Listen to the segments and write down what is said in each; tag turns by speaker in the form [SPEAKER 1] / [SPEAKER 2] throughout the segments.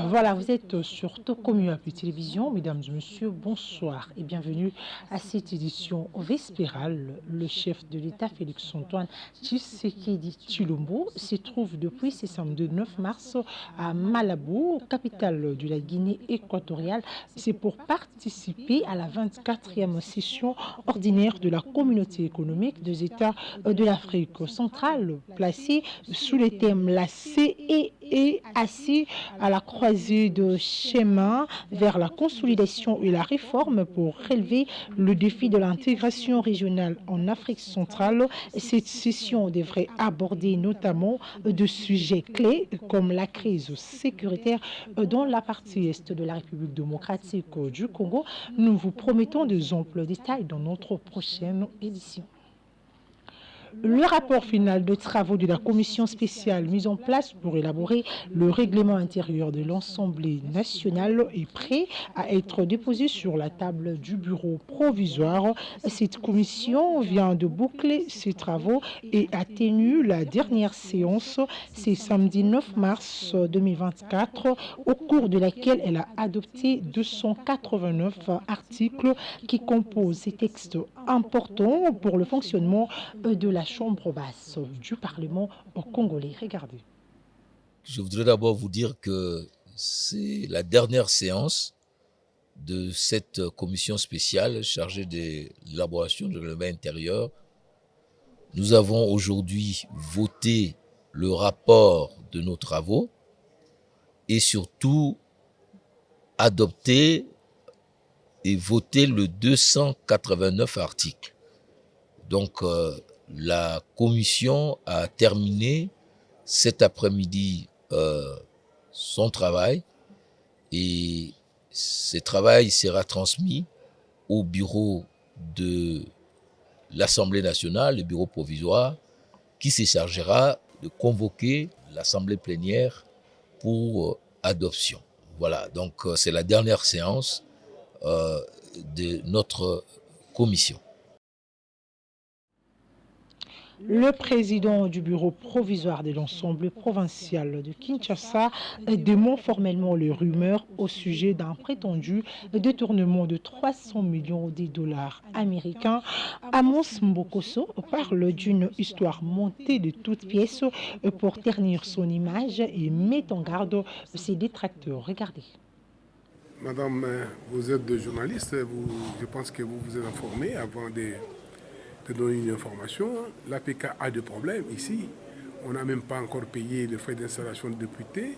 [SPEAKER 1] Voilà, vous êtes sur Tokomu Apu Télévision. Mesdames et messieurs, bonsoir et bienvenue à cette édition vespérale. Le chef de l'État, Félix-Antoine Tshisekedi Tshilombo, se trouve depuis ce samedi 9 mars à Malabo, capitale de la Guinée équatoriale. C'est pour participer à la 24e session ordinaire de la Communauté économique des États de l'Afrique centrale, placée sous le thème La CEE assis à la croisée de chemin vers la consolidation et la réforme pour relever le défi de l'intégration régionale en Afrique centrale. Cette session devrait aborder notamment de sujets clés comme la crise sécuritaire dans la partie est de la République démocratique du Congo. Nous vous promettons de amples détails dans notre prochaine édition. Le rapport final de travaux de la commission spéciale mise en place pour élaborer le règlement intérieur de l'Assemblée nationale est prêt à être déposé sur la table du bureau provisoire. Cette commission vient de boucler ses travaux et a tenu la dernière séance, c'est samedi 9 mars 2024, au cours de laquelle elle a adopté 289 articles qui composent ces textes importants pour le fonctionnement de la Chambre basse du Parlement congolais. Regardez.
[SPEAKER 2] Je voudrais d'abord vous dire que c'est la dernière séance de cette commission spéciale chargée de l'élaboration du règlement intérieur. Nous avons aujourd'hui voté le rapport de nos travaux et surtout adopté et voté le 289 articles. Donc, la commission a terminé cet après-midi son travail et ce travail sera transmis au bureau de l'Assemblée nationale, le bureau provisoire, qui se chargera de convoquer l'Assemblée plénière pour adoption. Voilà, donc c'est la dernière séance de notre commission.
[SPEAKER 1] Le président du bureau provisoire de l'Assemblée provinciale de Kinshasa dément formellement les rumeurs au sujet d'un prétendu détournement de 300 millions de dollars américains. Amos Mbokoso parle d'une histoire montée de toutes pièces pour ternir son image et met en garde ses détracteurs. Regardez.
[SPEAKER 3] Madame, vous êtes de journaliste, je pense que vous vous êtes informé avant de donner une information. L'APK a des problèmes ici. On n'a même pas encore payé le frais d'installation de députés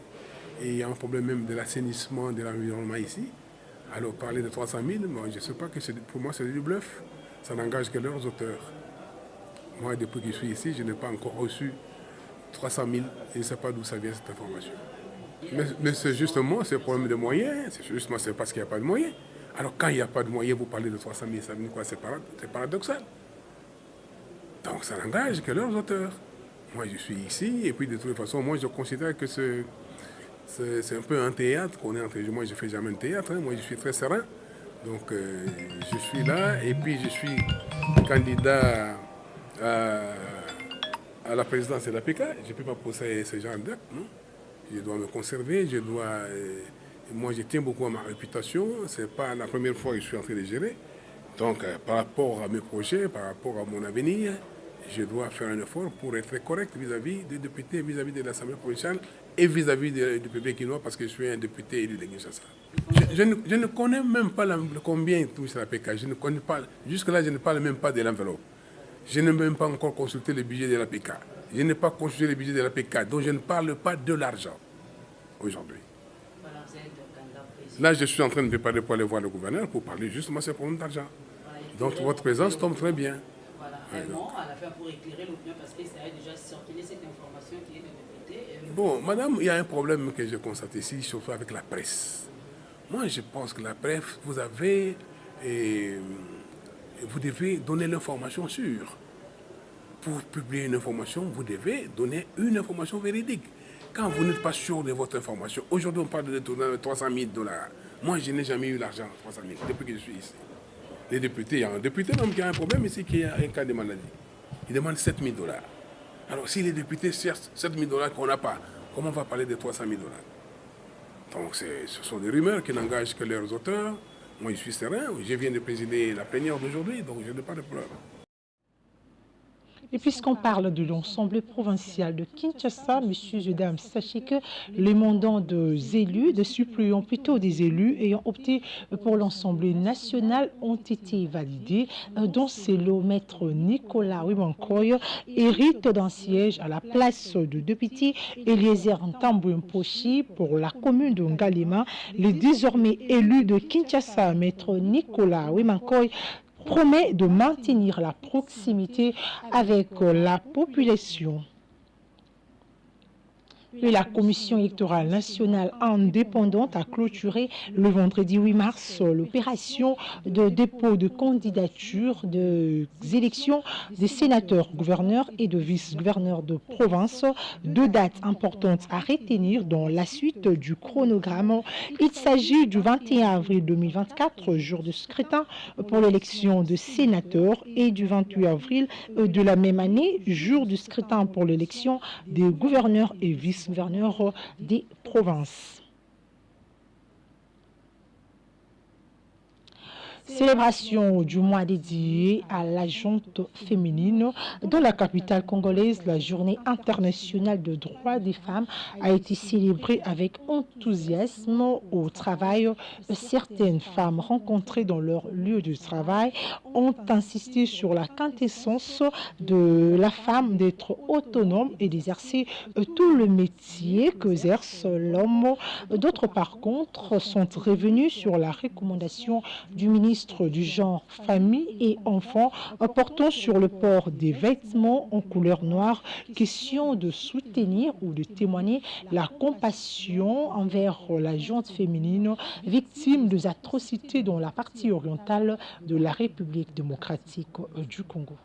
[SPEAKER 3] et il y a un problème même de l'assainissement de l'environnement ici. Alors parler de 300 000, moi, je ne sais pas que pour moi c'est du bluff. Ça n'engage que leurs auteurs. Moi, depuis que je suis ici, je n'ai pas encore reçu 300 000 et je ne sais pas d'où ça vient cette information. Mais c'est justement ce problème de moyens, c'est parce qu'il n'y a pas de moyens. Alors quand il n'y a pas de moyens, vous parlez de 300 000, ça veut dire quoi? C'est paradoxal. Donc ça n'engage que leurs auteurs. Moi je suis ici et puis de toute façon, moi je considère que c'est un peu un théâtre qu'on est en train de jouer. Moi je ne fais jamais un théâtre, moi je suis très serein. Donc je suis là et puis je suis candidat à la présidence de l'APK. Je ne peux pas poser ce genre d'acte, non? Je dois me conserver, moi je tiens beaucoup à ma réputation, ce n'est pas la première fois que je suis en train de gérer. Donc par rapport à mes projets, par rapport à mon avenir, je dois faire un effort pour être correct vis-à-vis des députés, vis-à-vis de l'Assemblée provinciale et vis-à-vis du peuple guinois parce que je suis un député élu de Kinshasa. Je ne connais même pas combien touche la PK, je ne connais pas, jusque-là je ne parle même pas de l'enveloppe. Je n'ai même pas encore consulté le budget de la PK. Je n'ai pas consulté le budget de la PK, donc je ne parle pas de l'argent aujourd'hui.
[SPEAKER 4] Voilà, vous êtes candidat président.
[SPEAKER 3] Là, je suis en train de préparer pour aller voir le gouverneur pour parler justement de ce problème d'argent.
[SPEAKER 4] Voilà,
[SPEAKER 3] donc votre présence tombe très bien.
[SPEAKER 4] Voilà, non, à la fin pour éclairer l'opinion, parce que ça a déjà circulé cette information qui est de député.
[SPEAKER 3] Bon, madame, il y a un problème que je constate ici, surtout avec la presse. Moi, je pense que la presse, vous devez donner l'information sûre. Pour publier une information, vous devez donner une information véridique. Quand vous n'êtes pas sûr de votre information, aujourd'hui on parle de détournement de 300 000 dollars. Moi, je n'ai jamais eu l'argent, 300 000, depuis que je suis ici. Les députés, il y a un député même qui a un problème ici, qui a un cas de maladie. Il demande 7 000 dollars. Alors, si les députés cherchent 7 000 dollars qu'on n'a pas, comment on va parler de 300 000 dollars? Donc ce sont des rumeurs qui n'engagent que leurs auteurs. Moi, je suis serein. Je viens de présider la plénière d'aujourd'hui, donc je n'ai pas de problème.
[SPEAKER 1] Et puisqu'on parle de l'Assemblée provinciale de Kinshasa, messieurs et dames, sachez que les mandats des élus, des suppléants plutôt des élus ayant opté pour l'Assemblée nationale ont été validés, dont c'est le maître Nicolas Wimankoy, hérite d'un siège à la place de député Eliezer Ntambouimpochi pour la commune de Ngalema. Les désormais élus de Kinshasa, maître Nicolas Wimankoy, promet de maintenir la proximité avec la population. Et la Commission électorale nationale indépendante a clôturé le vendredi 8 mars l'opération de dépôt de candidature des élections des sénateurs, gouverneurs et de vice-gouverneurs de province. Deux dates importantes à retenir dans la suite du chronogramme. Il s'agit du 21 avril 2024, jour de scrutin pour l'élection de sénateurs, et du 28 avril de la même année, jour du scrutin pour l'élection des gouverneurs et vice-gouverneurs des provinces. Célébration du mois dédié à la gente féminine. Dans la capitale congolaise, la journée internationale de droits des femmes a été célébrée avec enthousiasme au travail. Certaines femmes rencontrées dans leur lieu de travail ont insisté sur la quintessence de la femme d'être autonome et d'exercer tout le métier qu'exerce l'homme. D'autres, par contre, sont revenus sur la recommandation du ministre du genre, famille et enfants portant sur le port des vêtements en couleur noire, question de soutenir ou de témoigner la compassion envers la gente féminine victime des atrocités dans la partie orientale de la République démocratique du Congo.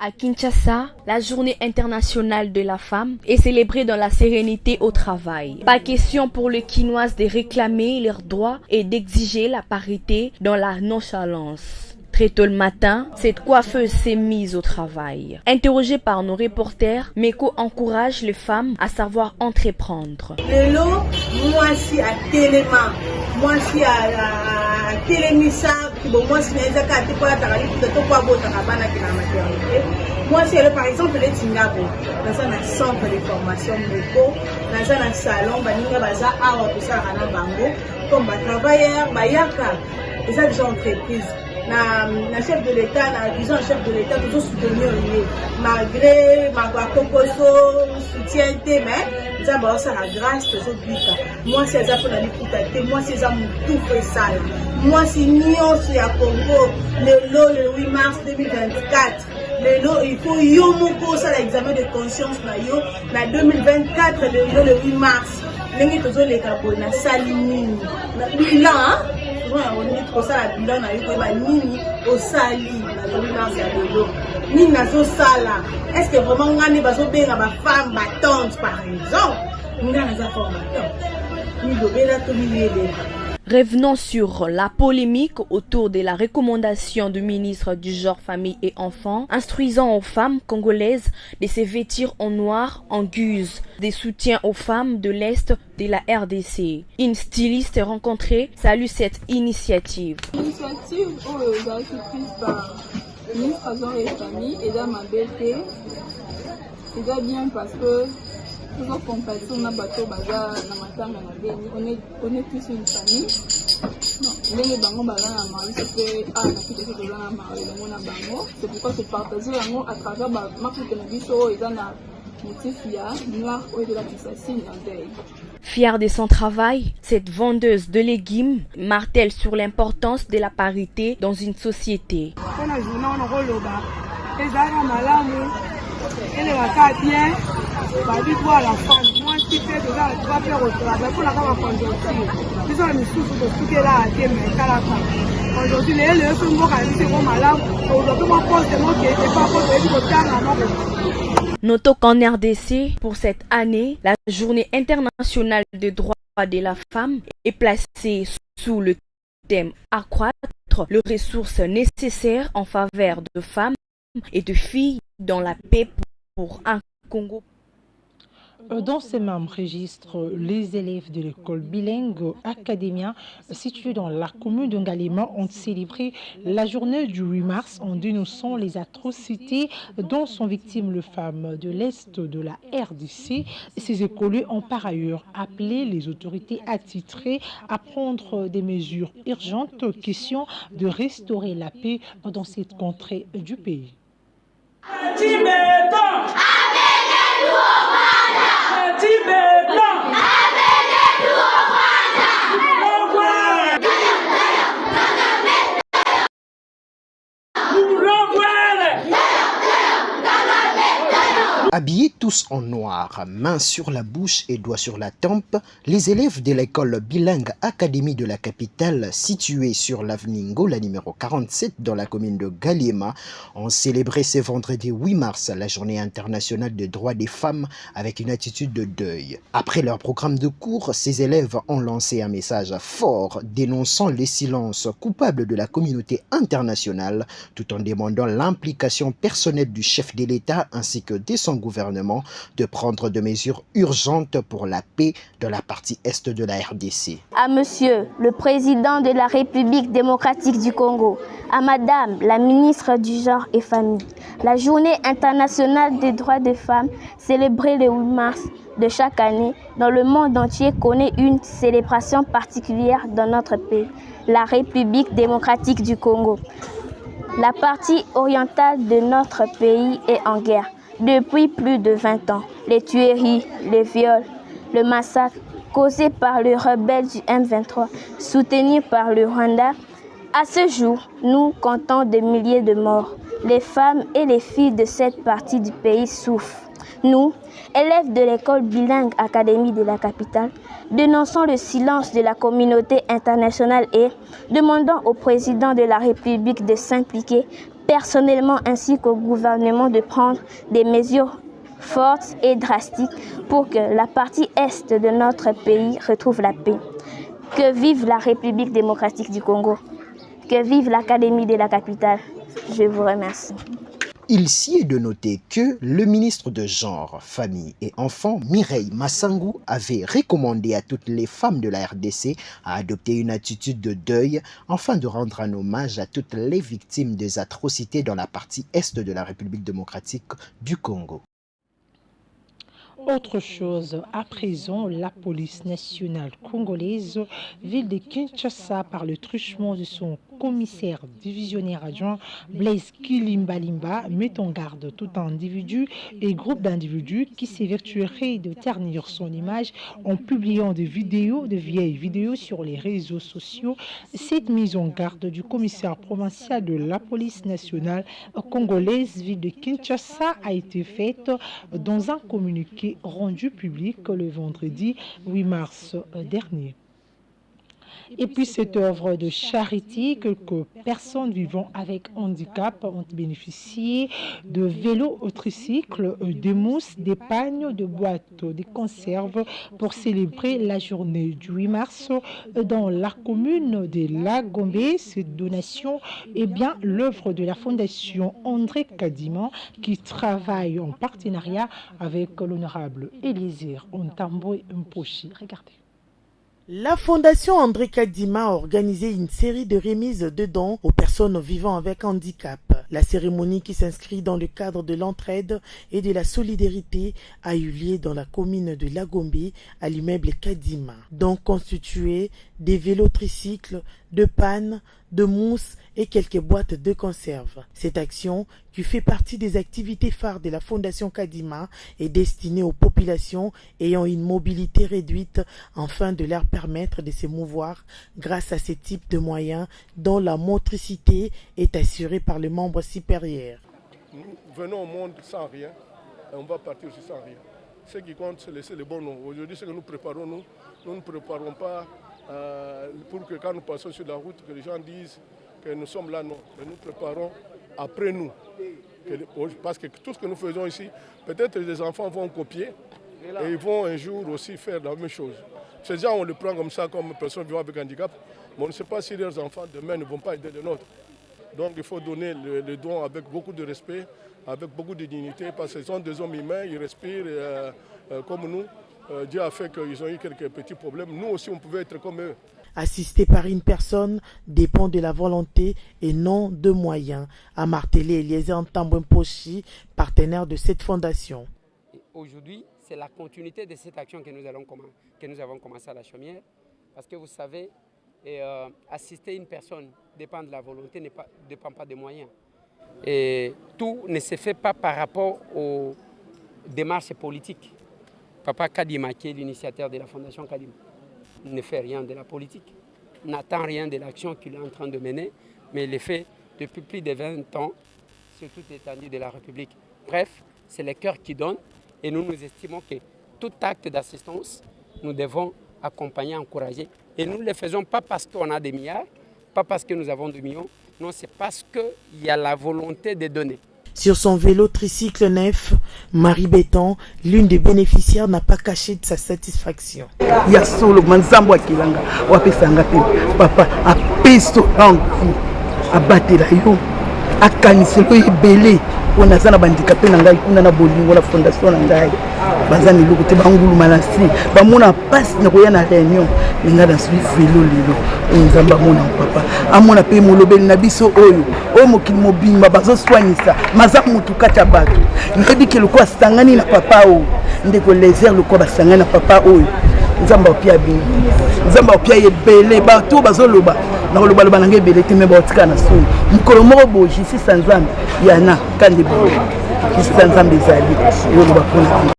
[SPEAKER 5] À Kinshasa, la journée internationale de la femme est célébrée dans la sérénité au travail. Pas question pour les Kinoises de réclamer leurs droits et d'exiger la parité dans la nonchalance. Très tôt le matin, cette coiffeuse s'est mise au travail. Interrogée par nos reporters, Meko encourage les femmes à savoir entreprendre.
[SPEAKER 6] Lelo, moi si à Téléma, moi si à Télémissa, moi si à moi si par exemple les Tingabo, dans un centre de formation Meko, dans un salon, baninga baza awa tout ça à bango, comme travailleur, bayaka, et ça déjà entreprise. Na chef de l'État, na disons chef de l'État, toujours soutenir malgré ma kokoso soutien mais nous avons ça la grâce toujours bika. Moi c'est ça pour la liberté, moi c'est ça tout fait ça. Moi c'est Nyon sur à Congo le 8 mars 2024. Il faut yo moko ça l'examen de conscience na yo na 2024 le 8 mars. Nengi toujours les capos na salimini. Na bilan hein. On est trop ça la bilan na yo ba nini au sali na 8 mars ya lelo. Ni nazo sala. Est-ce que vraiment ngani bazo benga ba femme ba tante par exemple? Ngana za formateur. Ni dobela to milele.
[SPEAKER 5] Revenons sur la polémique autour de la recommandation du ministre du genre, famille et enfants, instruisant aux femmes congolaises de se vêtir en noir en guise de soutien aux femmes de l'Est de la RDC. Une styliste rencontrée salue cette initiative.
[SPEAKER 7] L'initiative a été prise par le ministre du genre et famille et dans ma BT. C'est bien parce que toujours compassion na bateau baza na matanga na beni on est tous une famille ndenge bango baza na mari c'est na kite ke baza na mari le na bango c'est pourquoi se partager yango à travers ba makuta na biso eza na motif ya noir ou de la tissacine en deuil.
[SPEAKER 5] Fière de son travail, cette vendeuse de légumes martèle sur l'importance de la parité dans une société.
[SPEAKER 8] Elle va bien, va lui voir la femme. Moi, je suis fait déjà, tu vas faire au travail pour la femme à conjoncture. Ils ont mis sous tout ce là à dire, mais qu'à la femme. Aujourd'hui, les sont morts à l'issue, bon malade. Aujourd'hui, moi, je pense que moi, qui n'étais pas pour le temps à mort.
[SPEAKER 5] Notons qu'en RDC, pour cette année, la journée internationale des droits de la femme est placée sous le thème accroître les ressources nécessaires en faveur de femmes et de filles dans la paix pour un Congo.
[SPEAKER 1] Dans ces mêmes registres, les élèves de l'école bilingue Academia, située dans la commune de Ngalema, ont célébré la journée du 8 mars en dénonçant les atrocités dont sont victimes les femmes de l'Est de la RDC. Ces écoliers ont par ailleurs appelé les autorités attitrées à prendre des mesures urgentes, question de restaurer la paix dans cette contrée du pays.
[SPEAKER 9] Habillés tous en noir, mains sur la bouche et doigts sur la tempe, les élèves de l'école bilingue Académie de la capitale, située sur l'avenue Ngola numéro 47 dans la commune de Ngaliema, ont célébré ce vendredi 8 mars la journée internationale des droits des femmes avec une attitude de deuil. Après leur programme de cours, ces élèves ont lancé un message fort dénonçant les silences coupables de la communauté internationale tout en demandant l'implication personnelle du chef de l'État ainsi que de son gouvernement de prendre des mesures urgentes pour la paix dans la partie est de la RDC.
[SPEAKER 10] À Monsieur le Président de la République démocratique du Congo, à Madame la ministre du Genre et Famille, la Journée internationale des droits des femmes, célébrée le 8 mars de chaque année dans le monde entier, connaît une célébration particulière dans notre pays, la République démocratique du Congo. La partie orientale de notre pays est en guerre depuis plus de 20 ans. Les tueries, les viols, le massacre causé par les rebelles du M23, soutenus par le Rwanda. À ce jour, nous comptons des milliers de morts. Les femmes et les filles de cette partie du pays souffrent. Nous, élèves de l'école bilingue Académie de la capitale, dénonçons le silence de la communauté internationale et demandons au président de la République de s'impliquer personnellement ainsi qu'au gouvernement de prendre des mesures fortes et drastiques pour que la partie est de notre pays retrouve la paix. Que vive la République démocratique du Congo. Que vive l'Académie de la capitale. Je vous remercie.
[SPEAKER 9] Il s'y est de noter que le ministre de Genre, Famille et Enfants, Mireille Massangou, avait recommandé à toutes les femmes de la RDC à adopter une attitude de deuil afin de rendre un hommage à toutes les victimes des atrocités dans la partie est de la République démocratique du Congo.
[SPEAKER 1] Autre chose, à présent, la police nationale congolaise, ville de Kinshasa, par le truchement de son commissaire divisionnaire adjoint Blaise Kilimbalimba, met en garde tout individu et groupe d'individus qui s'évertueraient de ternir son image en publiant des vidéos, de vieilles vidéos sur les réseaux sociaux. Cette mise en garde du commissaire provincial de la police nationale congolaise, ville de Kinshasa, a été faite dans un communiqué rendu public le vendredi 8 mars dernier. Et puis cette œuvre de charité, quelques personnes vivant avec handicap ont bénéficié de vélos tricycles, de mousses, des pagnes, de boîtes, de conserves pour célébrer la journée du 8 mars dans la commune de Lagombe. Cette donation est bien l'œuvre de la fondation André Kadima qui travaille en partenariat avec l'honorable Élisir Ontambo Mpochi. Regardez.
[SPEAKER 11] La Fondation André Kadima a organisé une série de remises de dons aux personnes vivant avec handicap. La cérémonie, qui s'inscrit dans le cadre de l'entraide et de la solidarité, a eu lieu dans la commune de Lagombe à l'immeuble Kadima. Donc constitué des vélos tricycles, de pannes, de mousses et quelques boîtes de conserve. Cette action, qui fait partie des activités phares de la Fondation Kadima, est destinée aux populations ayant une mobilité réduite afin de leur permettre de se mouvoir grâce à ce type de moyens dont la motricité est assurée par les membres supérieurs.
[SPEAKER 3] Nous venons au monde sans rien et on va partir aussi sans rien. Ce qui compte, c'est laisser le bon nom. Aujourd'hui, ce que nous préparons, nous ne préparons pas pour que quand nous passons sur la route, que les gens disent que nous sommes là, non. Mais nous préparons après nous. Parce que tout ce que nous faisons ici, peut-être les enfants vont copier et ils vont un jour aussi faire la même chose. Ces gens, on le prend comme ça, comme personne vivant avec handicap, mais on ne sait pas si leurs enfants demain ne vont pas aider les nôtres. Donc il faut donner le don avec beaucoup de respect, avec beaucoup de dignité, parce que ce sont des hommes humains, ils respirent comme nous. Dieu a fait qu'ils ont eu quelques petits problèmes. Nous aussi, on pouvait être comme eux.
[SPEAKER 11] Assister par une personne dépend de la volonté et non de moyens, a martelé Eliezer Ntambwemposhi, partenaire de cette fondation.
[SPEAKER 12] Aujourd'hui, c'est la continuité de cette action que nous avons commencé à la Chaumière, parce que vous savez, assister une personne dépend de la volonté, ne dépend pas des moyens. Et tout ne se fait pas par rapport aux démarches politiques. Papa Kadima, qui est l'initiateur de la Fondation Kadima, ne fait rien de la politique, n'attend rien de l'action qu'il est en train de mener, mais il le fait depuis plus de 20 ans sur toute l'étendue de la République. Bref, c'est le cœur qui donne et nous estimons que tout acte d'assistance, nous devons accompagner, encourager. Et nous ne le faisons pas parce qu'on a des milliards, pas parce que nous avons des millions, non, c'est parce qu'il y a la volonté de donner.
[SPEAKER 11] Sur son vélo tricycle neuf, Marie Béton, l'une des bénéficiaires, n'a pas caché de sa satisfaction.
[SPEAKER 13] Il y a solo manzambo akilanga wapesanga te papa apeso rangu abatela yo akaniselo ibele on a na bandicapé na ngai kuna na bolingo na fondation na ngai bazani loko te bangulu malasi bamona passe na koya na réunion ninga na sui vélo lelo nzamba mona papa amona pe molobeli na biso oyo o mokili mobimba bazo soignisa maza mutu kata bato ndebi ke loko sangani na papa o ndeko léger loko basangana na papa oyo nzamba opia bi nzamba opia yebele bato bazoloba na koloba loba na ngai ebele te me baotika na soni mokolo moko boye jisi sa nzambe yana kandi boye jisi sa nzambe ezali yoloba mpona.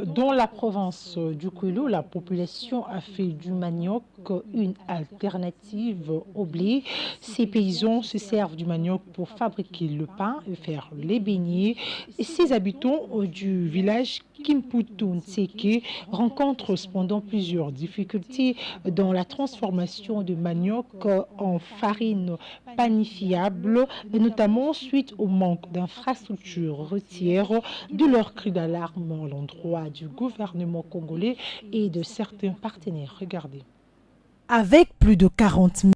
[SPEAKER 1] Dans la province du Kwilu, la population a fait du manioc une alternative au blé. Ces paysans se servent du manioc pour fabriquer le pain et faire les beignets. Et ces habitants du village Kimputu-Ntseke rencontrent cependant plusieurs difficultés dans la transformation de manioc en farine panifiable, et notamment suite au manque d'infrastructures routières, de leur cri d'alarme à l'endroit du gouvernement congolais et de certains partenaires. Regardez.
[SPEAKER 14] Avec plus de 40 000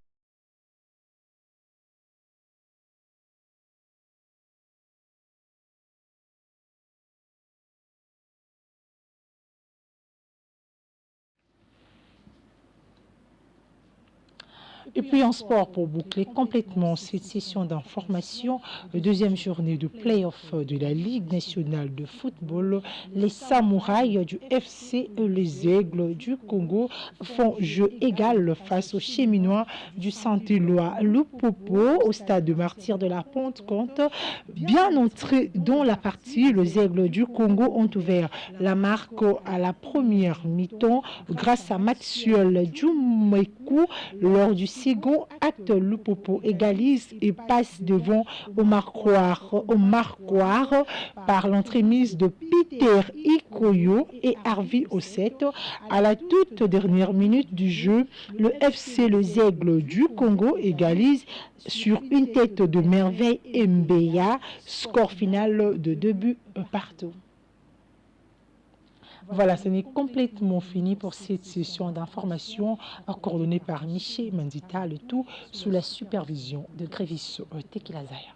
[SPEAKER 1] Et puis en sport, pour boucler complètement cette session d'information, deuxième journée de play-off de la Ligue nationale de football, les Samouraïs du FC et les Aigles du Congo font jeu égal face aux Cheminois du Saint-Éloi Lupopo au stade de Martyrs de la Pentecôte. Bien entrés dans la partie, les Aigles du Congo ont ouvert la marque à la première mi-temps grâce à Maxuel Djoumekou lors du second acte. Lupopo égalise et passe devant au marquoir par l'entremise de Peter Ikoyo et Harvey Osset. À la toute dernière minute du jeu, le FC Les Aigles du Congo égalise sur une tête de Merveille Mbeya, score final de 2 buts partout. Voilà, ce n'est complètement fini pour cette session d'information coordonnée par Miché Mandita, le tout sous la supervision de Grévis Tekilazaya.